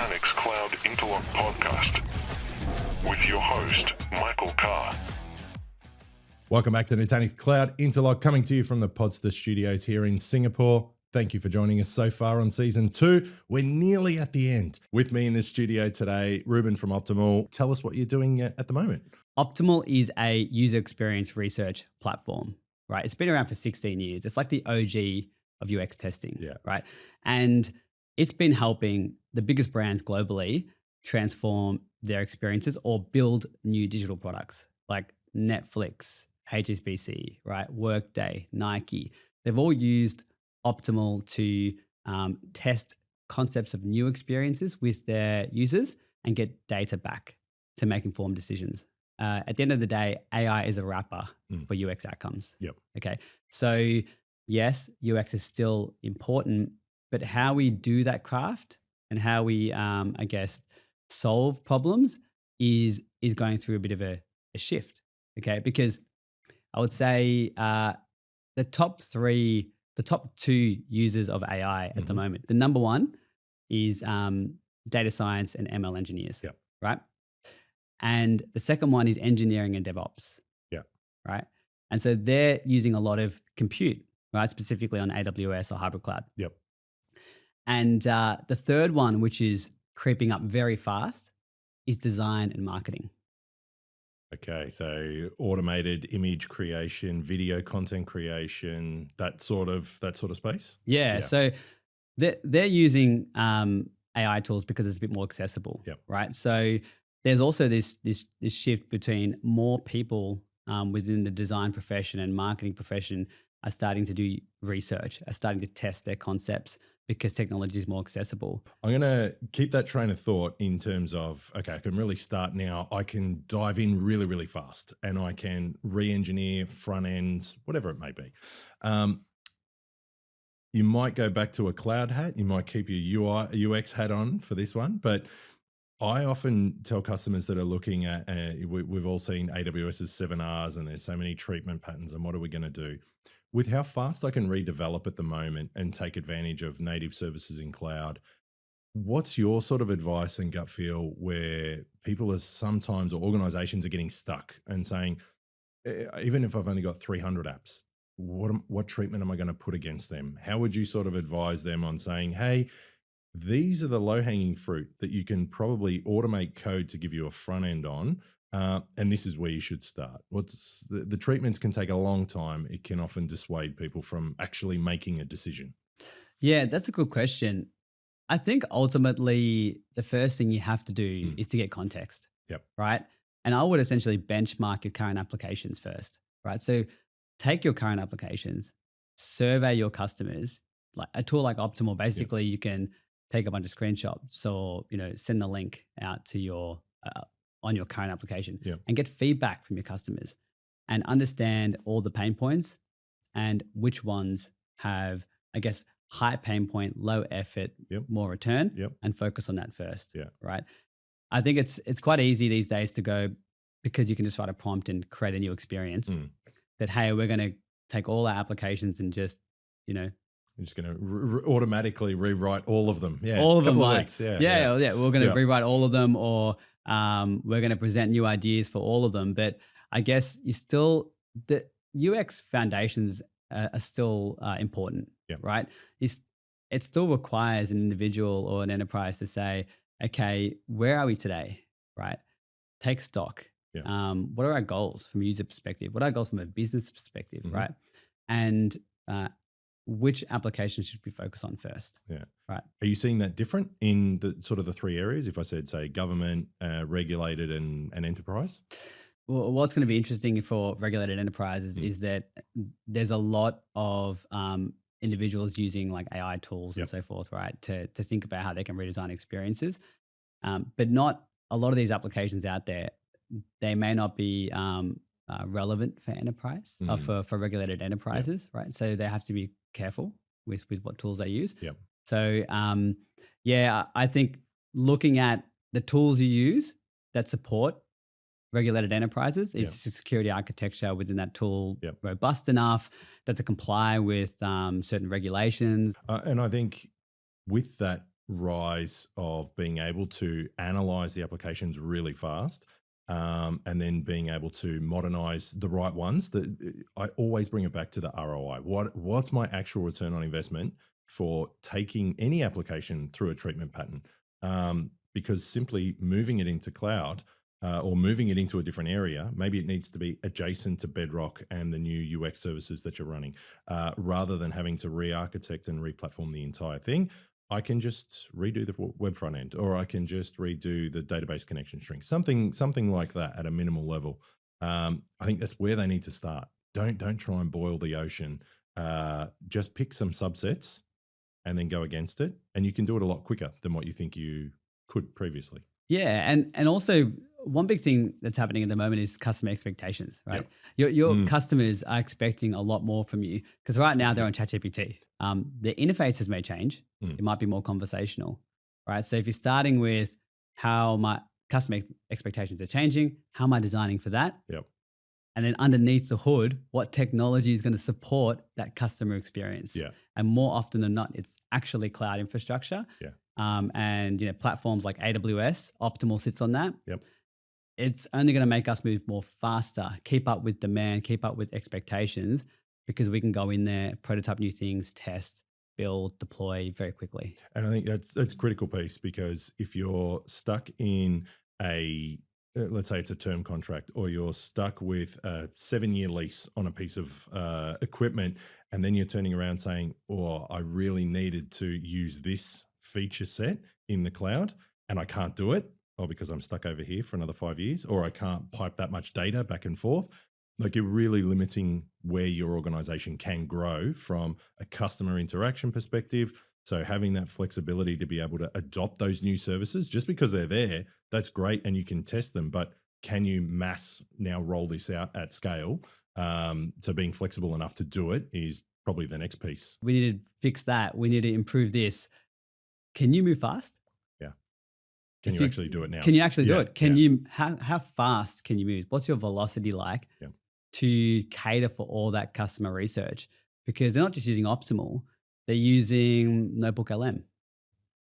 Nutanix Cloud Interlock podcast with your host, Michael Carr. Welcome back to Nutanix Cloud Interlock, coming to you from the Podster Studios here in Singapore. Thank you for joining us so far on season 2. We're nearly at the end. With me in the studio today, Ruben from Optimal. Tell us what you're doing at the moment. Optimal is a user experience research platform, right? It's been around for 16 years. It's like the OG of UX testing, right? And it's been helping the biggest brands globally transform their experiences or build new digital products like Netflix, HSBC, right? Workday, Nike. They've all used Optimal to test concepts of new experiences with their users and get data back to make informed decisions. At the end of the day, AI is a wrapper for UX outcomes. Yep. Okay. So yes, UX is still important, but how we do that craft and how we, solve problems is going through a bit of a shift. Okay. Because I would say the top two users of AI at the moment, the number one is data science and ML engineers, right? And the second one is engineering and DevOps, right? And so they're using a lot of compute, right? Specifically on AWS or hybrid cloud. Yep. And the third one, which is creeping up very fast, is design and marketing. Okay, so automated image creation, video content creation, that sort of space. Yeah. So they're using AI tools because it's a bit more accessible, right? So there's also this shift between more people within the design profession and marketing profession are starting to do research, are starting to test their concepts because technology is more accessible. I'm going to keep that train of thought in terms of, okay, I can really start now. I can dive in really, really fast and I can re-engineer front ends, whatever it may be. You might go back to a cloud hat. You might keep your UX hat on for this one. But I often tell customers that are looking at, we've all seen AWS's 7Rs and there's so many treatment patterns and what are we going to do? With how fast I can redevelop at the moment and take advantage of native services in cloud, what's your sort of advice and gut feel where people are sometimes, or organizations are getting stuck and saying, even if I've only got 300 apps, what treatment am I going to put against them? How would you sort of advise them on saying, hey, these are the low-hanging fruit that you can probably automate code to give you a front end on, and this is where you should start. What's the treatments can take a long time. It can often dissuade people from actually making a decision. Yeah, that's a good question. I think ultimately the first thing you have to do is to get context, right? And I would essentially benchmark your current applications first, right? So take your current applications, survey your customers. Like a tool like Optimal, basically you can take a bunch of screenshots or, send a link out to your, on your current application and get feedback from your customers and understand all the pain points and which ones have, high pain point, low effort, more return and focus on that first, right? I think it's quite easy these days to go, because you can just write a prompt and create a new experience that, hey, we're going to take all our applications and just, I'm just going to automatically rewrite all of them. Yeah, all of them. We're going to rewrite all of them, or we're going to present new ideas for all of them. But I guess the UX foundations are still important, right? It still requires an individual or an enterprise to say, okay, where are we today, right? Take stock. What are our goals from a user perspective? What are our goals from a business perspective, right? And which application should we focus on first? Right. Are you seeing that different in the sort of the three areas? If I said, say, government, regulated, and enterprise? Well, what's going to be interesting for regulated enterprises is that there's a lot of individuals using like AI tools and so forth, right? To think about how they can redesign experiences. But not a lot of these applications out there, they may not be relevant for enterprise or for regulated enterprises, right? So they have to be careful with what tools they use. So I think looking at the tools you use that support regulated enterprises, is security architecture within that tool robust enough? Does it comply with certain regulations? And I think with that rise of being able to analyze the applications really fast, and then being able to modernize the right ones. That I always bring it back to the ROI. What's my actual return on investment for taking any application through a treatment pattern? Because simply moving it into cloud, or moving it into a different area, maybe it needs to be adjacent to Bedrock and the new UX services that you're running, rather than having to re-architect and re-platform the entire thing. I can just redo the web front end, or I can just redo the database connection string, something like that at a minimal level. I think that's where they need to start. Don't try and boil the ocean. Just pick some subsets and then go against it, and you can do it a lot quicker than what you think you could previously. Yeah, and also one big thing that's happening at the moment is customer expectations, right? Your customers are expecting a lot more from you because right now they're on ChatGPT. The interfaces may change. It might be more conversational, right? So if you're starting with how my customer expectations are changing, how am I designing for that? Yep. And then underneath the hood, what technology is going to support that customer experience? Yeah. And more often than not, it's actually cloud infrastructure. Yeah. And platforms like AWS, Optimal sits on that. Yep. It's only going to make us move more faster, keep up with demand, keep up with expectations, because we can go in there, prototype new things, test, build, deploy very quickly. And I think that's a critical piece, because if you're stuck in a, let's say it's a term contract, or you're stuck with a 7-year lease on a piece of equipment, and then you're turning around saying, oh, I really needed to use this feature set in the cloud and I can't do it, or because I'm stuck over here for another 5 years, or I can't pipe that much data back and forth. Like, you're really limiting where your organization can grow from a customer interaction perspective. So having that flexibility to be able to adopt those new services, just because they're there, that's great and you can test them, but can you mass now roll this out at scale? So being flexible enough to do it is probably the next piece. We need to fix that. We need to improve this. Can you move fast? Yeah. Can you actually do it now? Can you actually do it? Can you, how fast can you move? What's your velocity like to cater for all that customer research? Because they're not just using Optimal, they're using Notebook LM,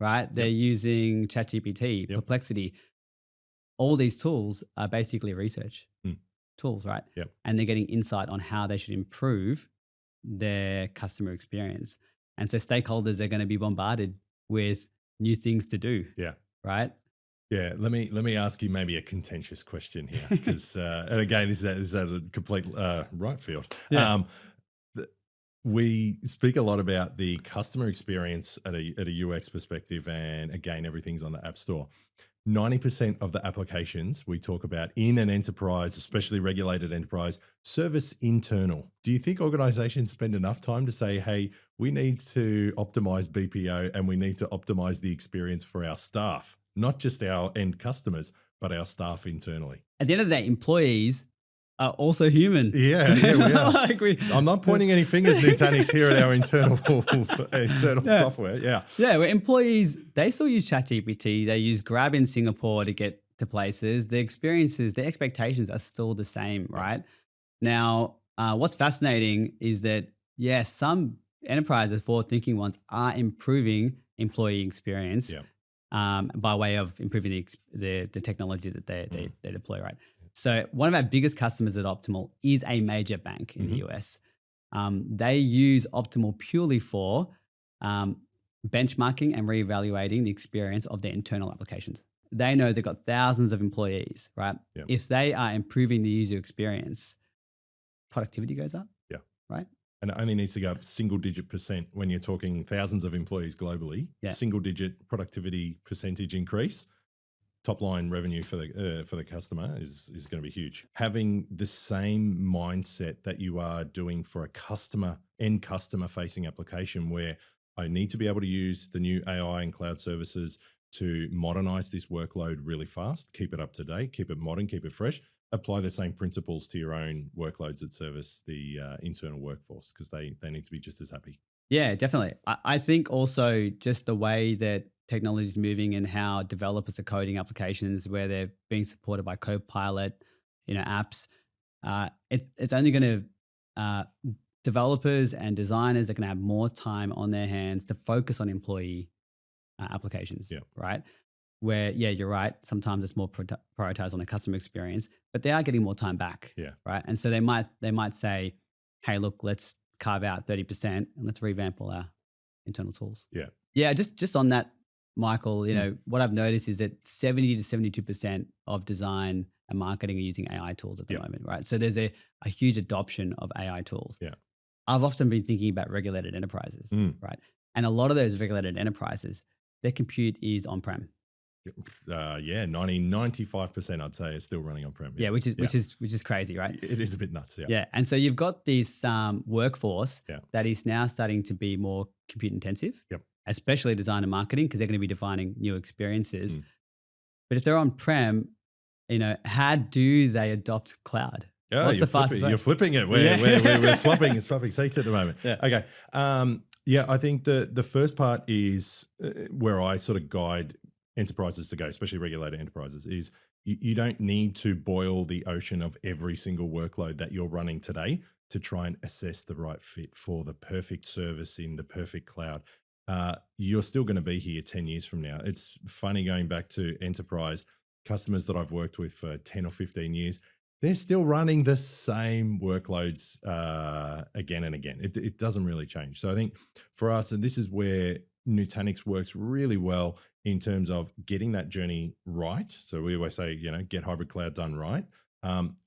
right? They're using ChatGPT, Perplexity. All these tools are basically research tools, right? Yep. And they're getting insight on how they should improve their customer experience. And so stakeholders are going to be bombarded with new things to do. Yeah. Right. Yeah. Let me ask you maybe a contentious question here, because and again, this is a complete right field. Yeah. We speak a lot about the customer experience at a UX perspective, and again, everything's on the App Store. 90% of the applications we talk about in an enterprise, especially regulated enterprise, service internal. Do you think organizations spend enough time to say, hey, we need to optimize BPO and we need to optimize the experience for our staff, not just our end customers, but our staff internally? At the end of the day, employees are also human. Yeah, we are. I'm not pointing any fingers, Nutanix, here at our internal software. Yeah. Yeah, where employees, they still use ChatGPT. They use Grab in Singapore to get to places. The experiences, the expectations are still the same, right? Now, what's fascinating is that, yes, some enterprises, forward-thinking ones, are improving employee experience by way of improving the technology that they deploy, right? So one of our biggest customers at Optimal is a major bank in the US. They use Optimal purely for benchmarking and reevaluating the experience of their internal applications. They know they've got thousands of employees, right? Yep. If they are improving the user experience, productivity goes up. Yeah. Right. And it only needs to go up single-digit % when you're talking thousands of employees globally. Yeah. Single-digit productivity percentage increase. Top line revenue for the customer is going to be huge. Having the same mindset that you are doing for a end customer facing application, where I need to be able to use the new AI and cloud services to modernize this workload really fast, keep it up to date, keep it modern, keep it fresh. Apply the same principles to your own workloads that service the internal workforce, because they need to be just as happy. Yeah, definitely. I think also just the way that technology is moving and how developers are coding applications where they're being supported by Copilot, apps. It's only going to developers and designers are going to have more time on their hands to focus on employee applications, Yeah. right? Where, yeah, you're right. Sometimes it's more prioritized on the customer experience, but they are getting more time back, Yeah. right? And so they might say, hey, look, let's carve out 30% and let's revamp all our internal tools. Yeah. Yeah, just on that, Michael, what I've noticed is that 70 to 72% of design and marketing are using AI tools at the moment, right? So there's a huge adoption of AI tools. Yeah. I've often been thinking about regulated enterprises, right? And a lot of those regulated enterprises, their compute is on-prem. 95% I'd say is still running on-prem. Yeah, which is crazy, right? It is a bit nuts. Yeah. And so you've got this workforce that is now starting to be more compute intensive, especially design and marketing, because they're going to be defining new experiences. But if they're on-prem, how do they adopt cloud? Oh, What's the fastest way? You're flipping it. We're swapping seats at the moment. Yeah. Okay. I think the first part is where I sort of guide enterprises to go, especially regulated enterprises, is you don't need to boil the ocean of every single workload that you're running today to try and assess the right fit for the perfect service in the perfect cloud. You're still going to be here 10 years from now. It's funny going back to enterprise customers that I've worked with for 10 or 15 years. They're still running the same workloads again and again. It doesn't really change. So I think for us, and this is where Nutanix works really well in terms of getting that journey right. So we always say, get hybrid cloud done right,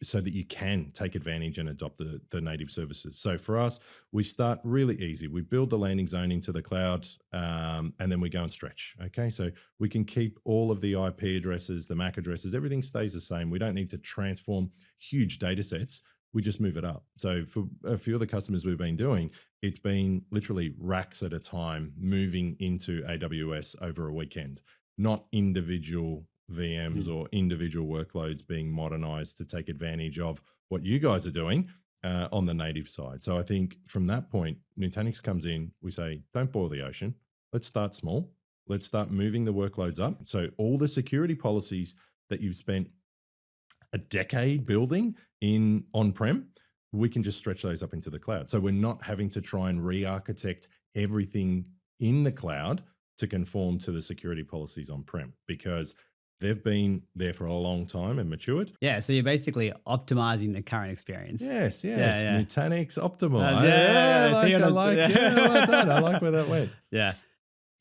so that you can take advantage and adopt the native services. So for us, we start really easy. We build the landing zone into the cloud, and then we go and stretch. Okay, so we can keep all of the IP addresses, the MAC addresses, everything stays the same. We don't need to transform huge data sets. We just move it up. So for a few of the customers we've been doing, it's been literally racks at a time moving into AWS over a weekend, not individual VMs or individual workloads being modernized to take advantage of what you guys are doing on the native side. So I think from that point, Nutanix comes in, we say, don't boil the ocean. Let's start small. Let's start moving the workloads up. So all the security policies that you've spent a decade building in on-prem, we can just stretch those up into the cloud. So we're not having to try and re-architect everything in the cloud to conform to the security policies on-prem, because they've been there for a long time and matured. Yeah, so you're basically optimizing the current experience. Yes. Yeah. Nutanix optimal. I like where that went. Yeah.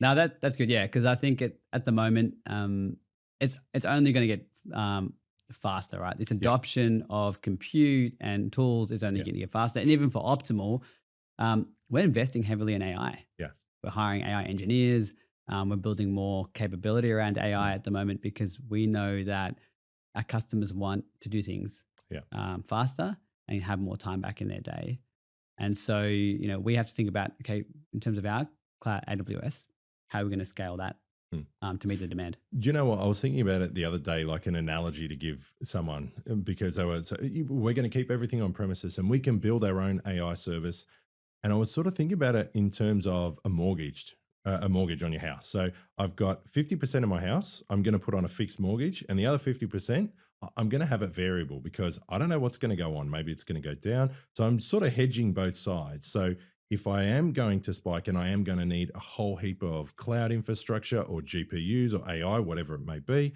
Now that's good. Yeah, because I think at the moment, it's only going to get faster, right? This adoption of compute and tools is only going to get faster. And even for optimal, we're investing heavily in AI. Yeah. We're hiring AI engineers. We're building more capability around AI at the moment, because we know that our customers want to do things faster and have more time back in their day. And so, we have to think about, okay, in terms of our cloud AWS, how are we going to scale that to meet the demand? Do you know what? I was thinking about it the other day, like an analogy to give someone, because they were saying, we're going to keep everything on premises and we can build our own AI service. And I was sort of thinking about it in terms of a mortgage on your house. So I've got 50% of my house I'm going to put on a fixed mortgage, and the other 50% I'm going to have it variable because I don't know what's going to go on. Maybe it's going to go down. So I'm sort of hedging both sides. So if I am going to spike and I am going to need a whole heap of cloud infrastructure or GPUs or AI, whatever it may be,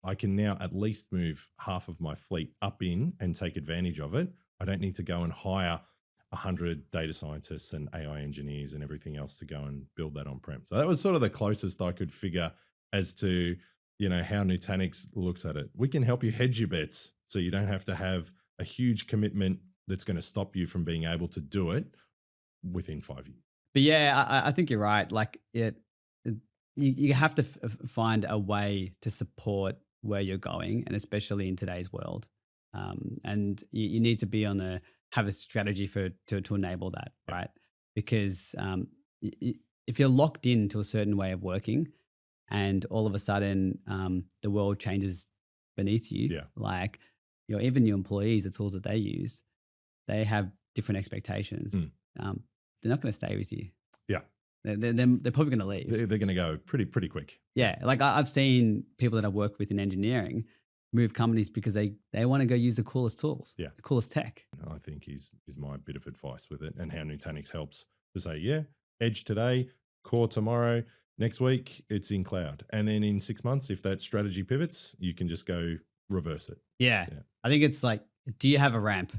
I can now at least move half of my fleet up in and take advantage of it. I don't need to go and hire 100 data scientists and AI engineers and everything else to go and build that on-prem. So that was sort of the closest I could figure as to, how Nutanix looks at it. We can help you hedge your bets so you don't have to have a huge commitment that's going to stop you from being able to do it within 5 years. But yeah, I think you're right. Like you have to find a way to support where you're going, and especially in today's world. And you need to be have a strategy to enable that, right? Because if you're locked into a certain way of working, and all of a sudden the world changes beneath you, like even your employees, the tools that they use, they have different expectations. They're not going to stay with you. Yeah. They're probably going to leave. They're going to go pretty quick. Yeah. Like I've seen people that I've worked with in engineering move companies because they want to go use the coolest tools, the coolest tech. I think is my bit of advice with it, and how Nutanix helps to say, edge today, core tomorrow. Next week, it's in cloud. And then in 6 months, if that strategy pivots, you can just go reverse it. Yeah. I think it's like, do you have a ramp?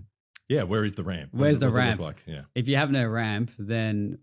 Yeah. Where is the ramp? Where's the ramp? Look like? Yeah. If you have no ramp, then,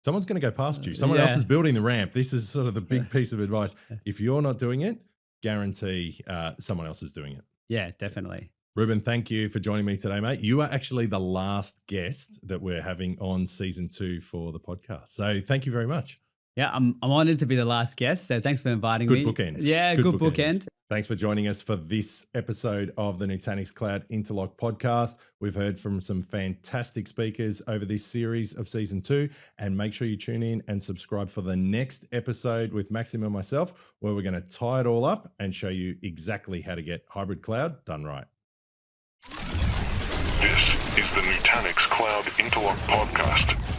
someone's going to go past you. Someone else is building the ramp. This is sort of the big piece of advice. If you're not doing it, guarantee someone else is doing it. Yeah, definitely. Ruben, thank you for joining me today, mate. You are actually the last guest that we're having on season 2 for the podcast. So thank you very much. Yeah, I'm honored to be the last guest. So thanks for inviting me. Good bookend. Yeah, good bookend. Thanks for joining us for this episode of the Nutanix Cloud Interlock podcast. We've heard from some fantastic speakers over this series of season 2, and make sure you tune in and subscribe for the next episode with Maxim and myself, where we're going to tie it all up and show you exactly how to get hybrid cloud done right. This is the Nutanix Cloud Interlock podcast.